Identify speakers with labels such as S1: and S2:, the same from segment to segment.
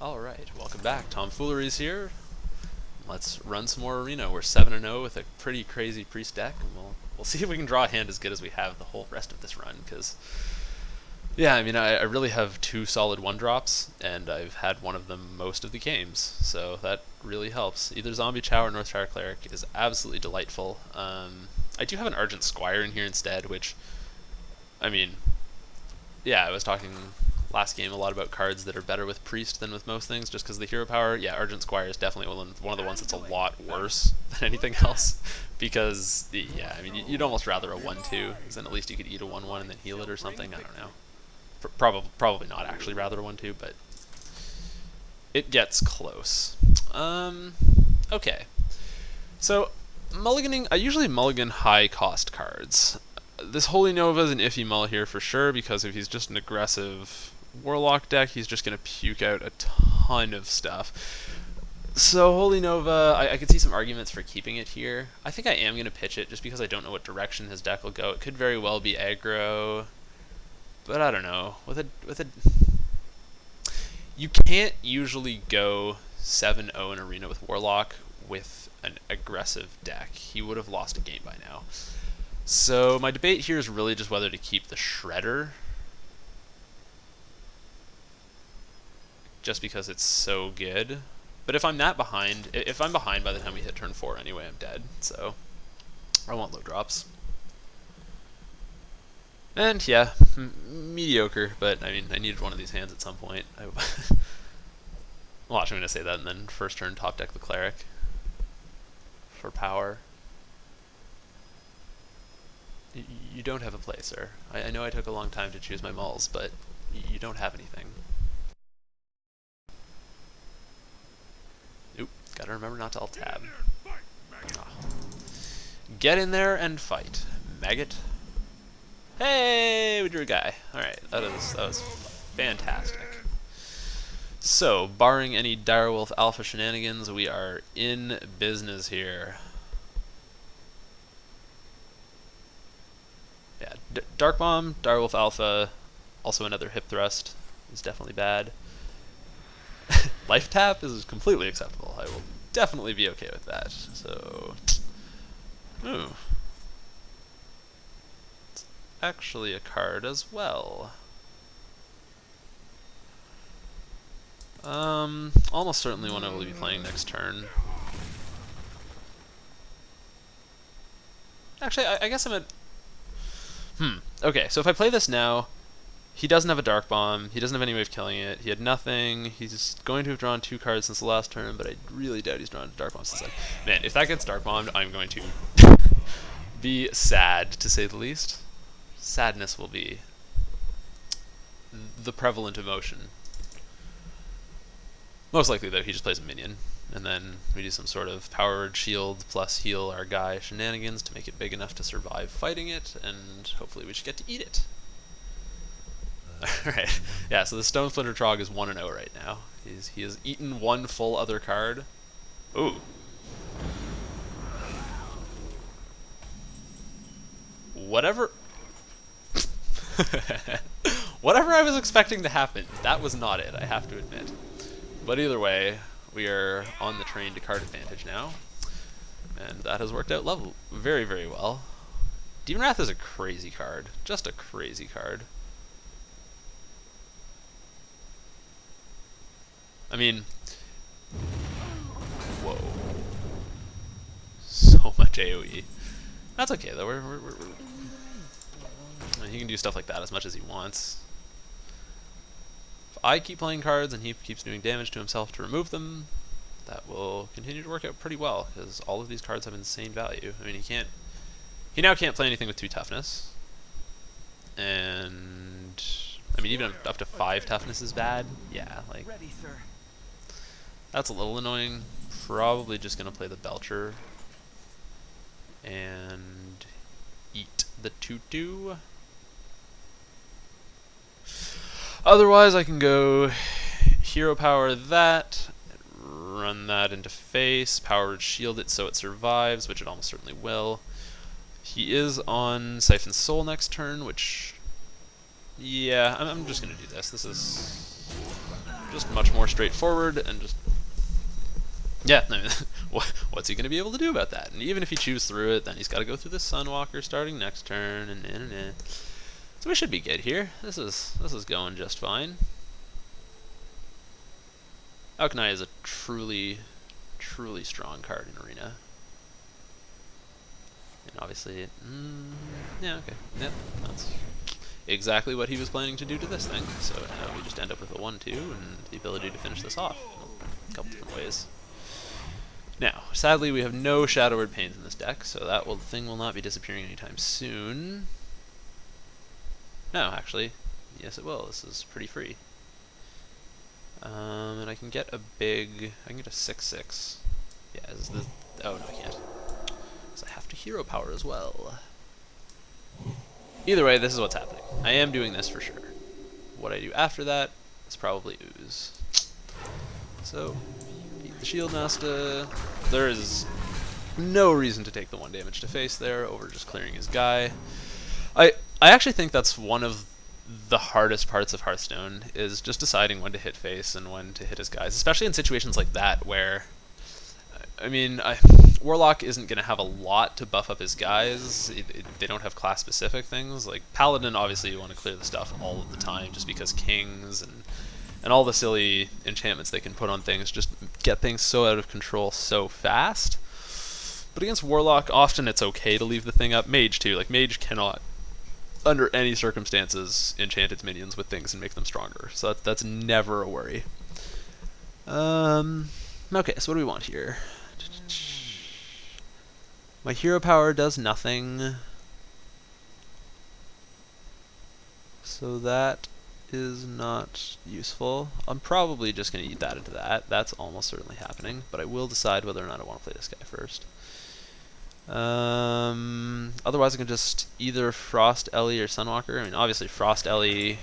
S1: Alright, welcome back. Tomfooleries here. Let's run some more arena. We're 7-0 with a pretty crazy priest deck, and we'll see if we can draw a hand as good as we have the whole rest of this run, because yeah, I mean, I really have two solid 1-drops, and I've had one of them most of the games, so that really helps. Either Zombie Chow or Northshire Cleric is absolutely delightful. I do have an Argent Squire in here instead, which, I mean, yeah, I was talking last game a lot about cards that are better with Priest than with most things, just because of the hero power. Yeah, Argent Squire is definitely one of the ones that's a lot worse than anything else, because, yeah, I mean, you'd almost rather a 1-2, because then at least you could eat a 1-1 and then heal it or something, I don't know. Probably not actually rather a 1-2, but it gets close. Okay. So, mulliganing, I usually mulligan high cost cards. This Holy Nova is an iffy mull here for sure, because if he's just an aggressive Warlock deck, he's just going to puke out a ton of stuff. So Holy Nova, I could see some arguments for keeping it here. I think I am going to pitch it, just because I don't know what direction his deck will go. It could very well be aggro, but I don't know. You can't usually go 7-0 in Arena with Warlock with an aggressive deck. He would have lost a game by now. So my debate here is really just whether to keep the Shredder, just because it's so good. But if I'm that behind, if I'm behind by the time we hit turn 4 anyway, I'm dead. So I want low drops. And yeah, mediocre, but I mean, I needed one of these hands at some point. Watch, I'm going to say that, and then first turn top deck the Cleric for power. You don't have a play, sir. I know I took a long time to choose my mulls, but you don't have anything. Oop, gotta remember not to alt-tab. Oh. Get in there and fight, maggot. Hey, we drew a guy. Alright, that was fantastic. So, barring any Direwolf Alpha shenanigans, we are in business here. Yeah, Dark Bomb, Direwolf Alpha, also another hip thrust is definitely bad. Life tap is completely acceptable. I will definitely be okay with that. So, ooh, it's actually a card as well. Almost certainly one I will be playing next turn. Actually, I guess I'm at. Okay, so if I play this now, he doesn't have a Dark Bomb, he doesn't have any way of killing it, he had nothing, he's going to have drawn 2 cards since the last turn, but I really doubt he's drawn a Dark Bomb since then. Man, if that gets Dark Bombed, I'm going to be sad, to say the least. Sadness will be the prevalent emotion. Most likely, though, he just plays a minion, and then we do some sort of powered shield plus heal our guy shenanigans to make it big enough to survive fighting it, and hopefully we should get to eat it. Alright, yeah, so the Stone Splinter Trog is 1-0 right now. He has eaten one full other card. Ooh. Whatever... Whatever I was expecting to happen, that was not it, I have to admit. But either way, we are on the train to card advantage now, and that has worked out very, very well. Demon Wrath is a crazy card, just a crazy card. I mean, whoa, so much AOE. That's okay though. I mean, he can do stuff like that as much as he wants. I keep playing cards and he keeps doing damage to himself to remove them, that will continue to work out pretty well, because all of these cards have insane value. I mean, he now can't play anything with 2 toughness, and I mean, even up to 5 toughness is bad. Yeah, like, that's a little annoying. Probably just gonna play the Belcher and eat the tutu. Otherwise, I can go hero power that, run that into face, powered shield it so it survives, which it almost certainly will. He is on Siphon Soul next turn, which, yeah, I'm just going to do this. This is just much more straightforward and just, yeah, I mean, what's he going to be able to do about that? And even if he chews through it, then he's got to go through the Sunwalker starting next turn, and. So we should be good here. This is going just fine. Alkanai is a truly strong card in Arena. And obviously, yeah, okay. Yep, that's exactly what he was planning to do to this thing. So now we just end up with a 1-2 and the ability to finish this off in a couple different ways. Now, sadly, we have no Shadow Word Pains in this deck, so that thing will not be disappearing anytime soon. No, actually, yes it will. This is pretty free. And I can get a big, I can get a 6/6. Yeah, is this, oh no I can't. Because I have to hero power as well. Either way, this is what's happening. I am doing this for sure. What I do after that is probably ooze. So, beat the Shield Master. There is no reason to take the 1 damage to face there over just clearing his guy. I actually think that's one of the hardest parts of Hearthstone, is just deciding when to hit face and when to hit his guys, especially in situations like that where, I mean, Warlock isn't going to have a lot to buff up his guys. They don't have class-specific things. Like Paladin, obviously you want to clear the stuff all of the time just because Kings and all the silly enchantments they can put on things just get things so out of control so fast. But against Warlock, often it's okay to leave the thing up. Mage too. Like Mage cannot, under any circumstances, enchant its minions with things and make them stronger. So that's never a worry. Okay, so what do we want here? My hero power does nothing. So that is not useful. I'm probably just going to eat that into that. That's almost certainly happening, but I will decide whether or not I want to play this guy first. Otherwise I can just either Frost Ellie or Sunwalker. I mean, obviously Frost Ellie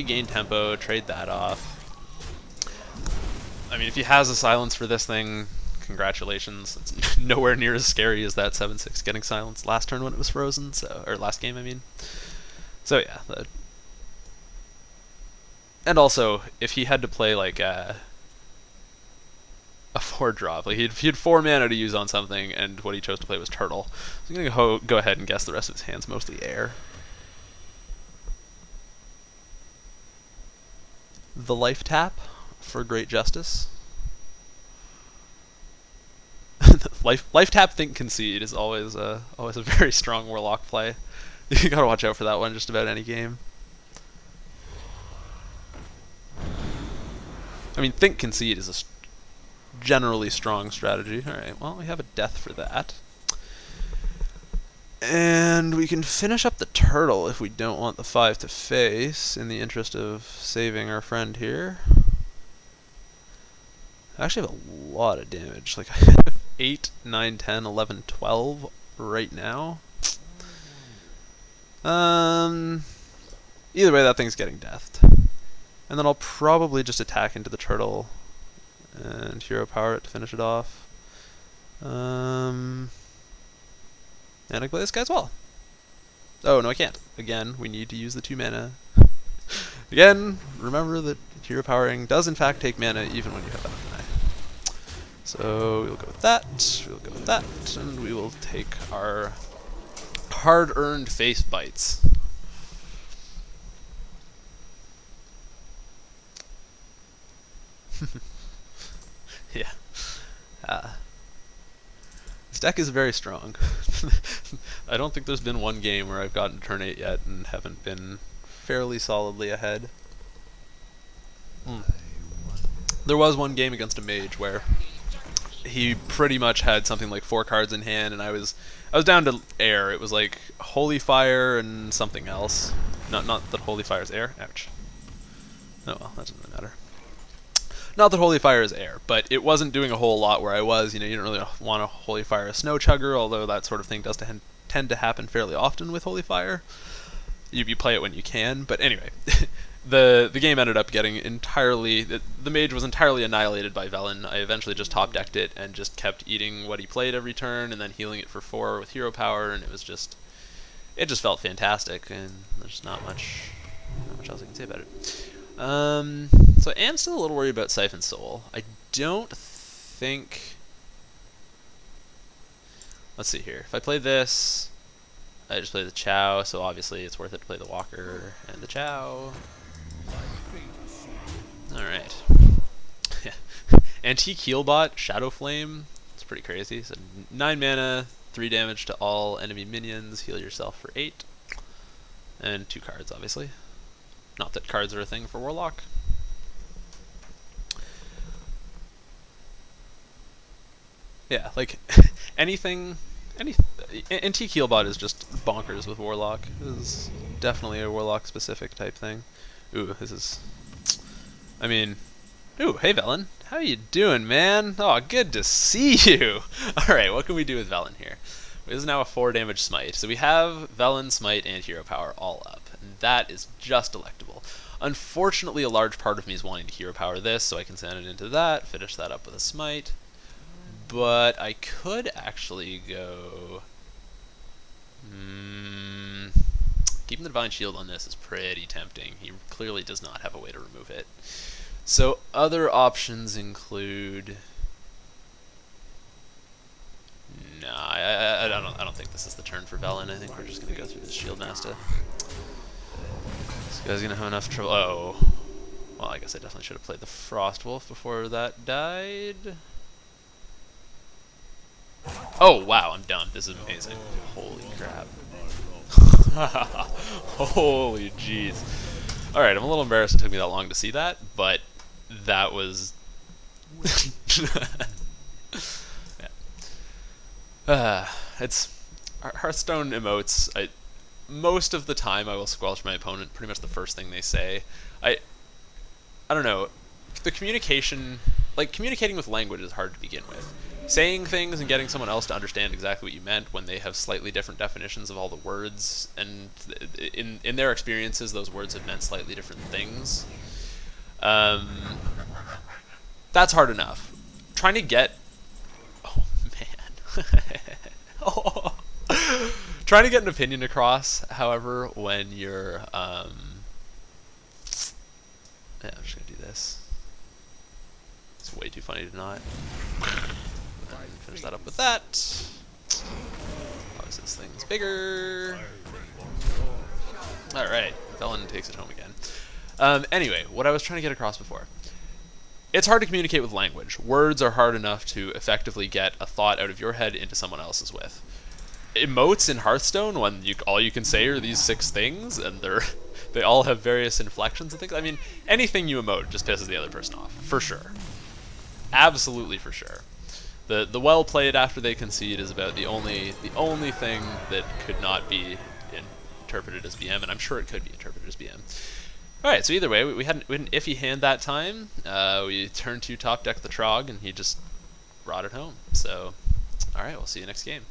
S1: gain tempo, trade that off. I mean, if he has a silence for this thing, congratulations. It's nowhere near as scary as that 7/6 getting silence last turn when it was frozen, so, or last game I mean. So yeah, and also if he had to play like a 4-drop. Like he had 4 mana to use on something, and what he chose to play was Turtle. So I'm gonna go ahead and guess the rest of his hand's mostly air. The Life Tap for Great Justice. Life Tap, Think, Concede is always a very strong Warlock play. You gotta watch out for that one just about any game. I mean, Think, Concede is a generally strong strategy. Alright, well, we have a death for that. And we can finish up the Turtle if we don't want the 5 to face, in the interest of saving our friend here. I actually have a lot of damage. Like, I have 8, 9, 10, 11, 12 right now. Either way, that thing's getting deathed. And then I'll probably just attack into the Turtle and hero power it to finish it off. And I can play this guy as well. Oh, no I can't. Again, we need to use the 2 mana. Again, remember that hero powering does in fact take mana even when you have Alkanai. So we'll go with that, we'll go with that, and we will take our hard-earned face bites. Yeah. This deck is very strong. I don't think there's been one game where I've gotten to turn 8 yet and haven't been fairly solidly ahead. There was one game against a mage where he pretty much had something like 4 cards in hand, and I was down to air. It was like Holy Fire and something else. Not that Holy Fire's air. Ouch. Oh well, that doesn't really matter. Not that Holy Fire is air, but it wasn't doing a whole lot where I was. You know, you don't really want to Holy Fire a Snow Chugger, although that sort of thing does tend to happen fairly often with Holy Fire. You play it when you can, but anyway, the game ended up getting entirely. The mage was entirely annihilated by Velen. I eventually just top decked it and just kept eating what he played every turn, and then healing it for 4 with hero power, and it just felt fantastic. And there's not much else I can say about it. So I am still a little worried about Siphon Soul. I don't think... Let's see here. If I play this, I just play the Chow, so obviously it's worth it to play the Walker and the Chow. Alright. Antique Healbot, Shadow Flame. It's pretty crazy. So 9 mana, 3 damage to all enemy minions, heal yourself for 8. And 2 cards, obviously. Not that cards are a thing for Warlock. Yeah, like, anything... Antique Healbot is just bonkers with Warlock. This is definitely a Warlock-specific type thing. Ooh, this is... I mean... Ooh, hey Velen. How you doing, man? Oh, good to see you! Alright, what can we do with Velen here? This is now a 4 damage smite. So we have Velen, smite, and hero power all up. And that is just delectable. Unfortunately, a large part of me is wanting to hero power this, so I can send it into that, finish that up with a smite. But I could actually go... Keeping the Divine Shield on this is pretty tempting. He clearly does not have a way to remove it. So other options include... No, I don't think this is the turn for Velen. I think we're just going to go through this Shield Nasta. This guy's going to have enough trouble... Oh. Well, I guess I definitely should have played the Frost Wolf before that died. Oh, wow, I'm done. This is amazing. Holy crap. Holy jeez. Alright, I'm a little embarrassed it took me that long to see that, but that was... yeah. It's... Hearthstone emotes, most of the time I will squelch my opponent pretty much the first thing they say. I don't know. The communication... Like, communicating with language is hard to begin with. Saying things and getting someone else to understand exactly what you meant when they have slightly different definitions of all the words, and in their experiences those words have meant slightly different things. That's hard enough. Trying to get... Oh, man. Oh. Trying to get an opinion across, however, when you're... Yeah, I'm just going to do this. It's way too funny to not. Finish that up with that. Obviously this thing's bigger. Alright, Velen takes it home again. Anyway, what I was trying to get across before. It's hard to communicate with language. Words are hard enough to effectively get a thought out of your head into someone else's with. Emotes in Hearthstone, when all you can say are these 6 things, and they all have various inflections and things. I mean, anything you emote just pisses the other person off, for sure. Absolutely for sure. The well played after they concede is about the only thing that could not be interpreted as BM, and I'm sure it could be interpreted as BM. Alright, so either way, we had an iffy hand that time. We turned to top deck the Trog, and he just brought it home. So, alright, we'll see you next game.